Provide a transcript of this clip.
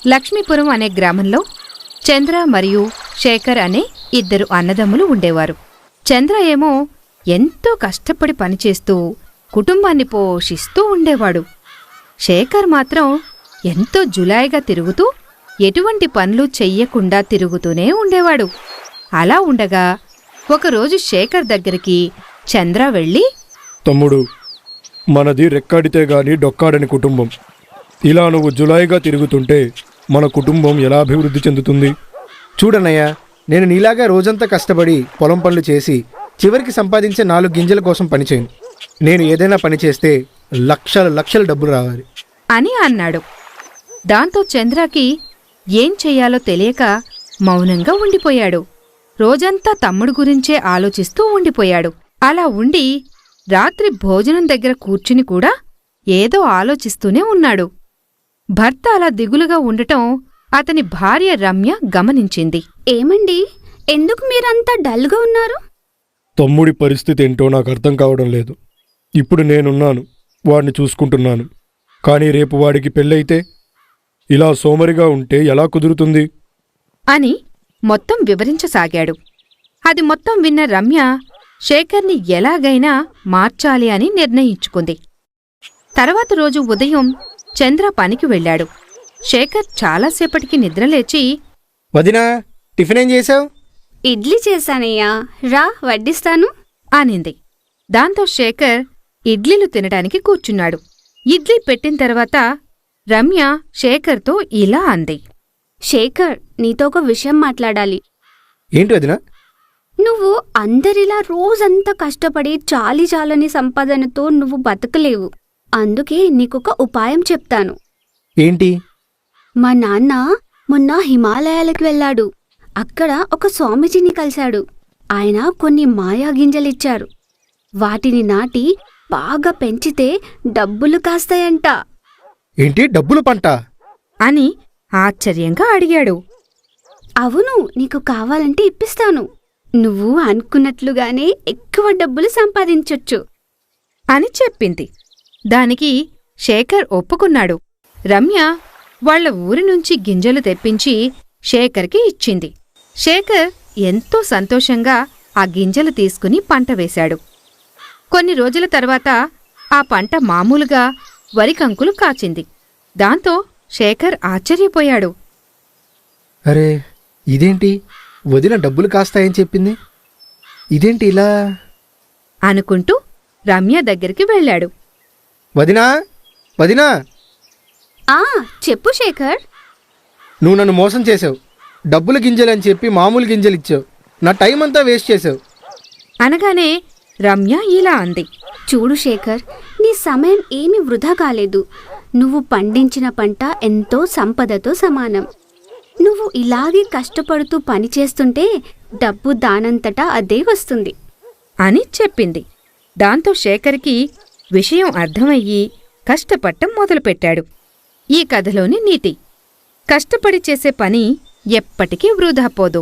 లక్ష్మీపురం అనే గ్రామంలో చంద్ర మరియు శేఖర్ అనే ఇద్దరు అన్నదమ్ములు ఉండేవారు. చంద్ర ఏమో ఎంతో కష్టపడి పనిచేస్తూ కుటుంబాన్ని పోషిస్తూ ఉండేవాడు. శేఖర్ మాత్రం ఎంతో జులాయిగా తిరుగుతూ ఎటువంటి పనులు చెయ్యకుండా తిరుగుతూనే ఉండేవాడు. అలా ఉండగా ఒకరోజు శేఖర్ దగ్గరికి చంద్ర వెళ్ళి, తమ్ముడు, మనది రెక్కాడితే గాని డొక్కాడని కుటుంబం. ఇలా నువ్వు జులాయిగా తిరుగుతుంటే మన కుటుంబం ఎలా అభివృద్ధి చెందుతుంది? చూడన్నయ్య, నేను నీలాగా రోజంతా కష్టపడి పొలం పనులు చేసి చివరికి సంపాదించే 4 గింజల కోసం పనిచేయను. నేను ఏదైనా పని చేస్తే లక్షల డబ్బులు రావాలి అని అన్నాడు. దాంతో చంద్రకి ఏం చెయ్యాలో తెలియక మౌనంగా ఉండిపోయాడు. రోజంతా తమ్ముడు గురించే ఆలోచిస్తూ ఉండిపోయాడు. అలా ఉండి రాత్రి భోజనం దగ్గర కూర్చుని కూడా ఏదో ఆలోచిస్తూనే ఉన్నాడు. భర్త అలా దిగులుగా ఉండటం అతని భార్య రమ్య గమనించింది. ఏమండి, ఎందుకు మీరంతా డల్గా ఉన్నారు? తమ్ముడి పరిస్థితి ఏంటో నాకు అర్థం కావడం లేదు. ఇప్పుడు నేనున్నాను, వాడిని చూసుకుంటున్నాను. కానీ రేపు వాడికి పెళ్ళైతే ఇలా సోమరిగా ఉంటే ఎలా కుదురుతుంది అని మొత్తం వివరించసాగాడు. అది మొత్తం విన్న రమ్య శేఖర్ని ఎలాగైనా మార్చాలి అని నిర్ణయించుకుంది. తర్వాత రోజు ఉదయం చంద్ర పనికి వెళ్ళాడు. శేఖర్ చాలాసేపటికి నిద్రలేచి, వదినా, టిఫిన్ ఏం చేశావు? ఇడ్లీ చేశానయ్యా, రా వడ్డిస్తాను అనింది. దాంతో శేఖర్ ఇడ్లీలు తినడానికి కూర్చున్నాడు. ఇడ్లీ పెట్టిన తర్వాత రమ్య శేఖర్తో ఇలా అంది. శేఖర్, నీతో ఒక విషయం మాట్లాడాలి. ఏంటి వదినా? నువ్వు అందరిలా రోజంతా కష్టపడి చాలని సంపాదనతో నువ్వు బతకలేవు. అందుకే నీకొక ఉపాయం చెప్తాను. ఏంటి? మా నాన్న మొన్న హిమాలయాలకు వెళ్ళాడు. అక్కడ ఒక స్వామీజీని కలిశాడు. ఆయన కొన్ని మాయా గింజలిచ్చారు. వాటిని నాటి బాగా పెంచితే డబ్బులు కాస్తాయంట. ఏంటి, డబ్బులు పంట? అని ఆశ్చర్యంగా అడిగాడు. అవును, నీకు కావాలంటే ఇప్పిస్తాను. నువ్వు అనుకున్నట్లుగానే ఎక్కువ డబ్బులు సంపాదించొచ్చు అని చెప్పింది. దానికి శేఖర్ ఒప్పుకున్నాడు. రమ్య వాళ్ల ఊరి నుంచి గింజలు తెప్పించి శేఖర్కి ఇచ్చింది. శేఖర్ ఎంతో సంతోషంగా ఆ గింజలు తీసుకుని పంట వేశాడు. కొన్ని రోజుల తర్వాత ఆ పంట మామూలుగా వరికంకులు కాచింది. దాంతో శేఖర్ ఆశ్చర్యపోయాడు. అరే, ఇదేంటి, వదిన డబ్బులు కాస్తాయని చెప్పింది, ఇదేంటి ఇలా? అనుకుంటూ రమ్య దగ్గరికి వెళ్ళాడు. వదినా, వదినా, చెప్పు శేఖర్. నువ్వు నన్ను మోసం చేసావు. డబ్బుల గింజలని చెప్పి మామూలు గింజలు ఇచ్చావు. నా టైం అంతా వేస్ట్ చేసావు అనగానే రమ్య ఇలా అంది. చూడు శేఖర్, నీ సమయం ఏమీ వృధా కాలేదు. నువ్వు పండించిన పంట ఎంతో సంపదతో సమానం. నువ్వు ఇలాగే కష్టపడుతూ పనిచేస్తుంటే డబ్బు దానంతటా అదే వస్తుంది అని చెప్పింది. దాంతో శేఖర్కి విషయం అర్థమయ్యి కష్టపడటం మొదలుపెట్టాడు. ఈ కథలోని నీతి: కష్టపడి చేసే పని ఎప్పటికీ వృధా పోదు.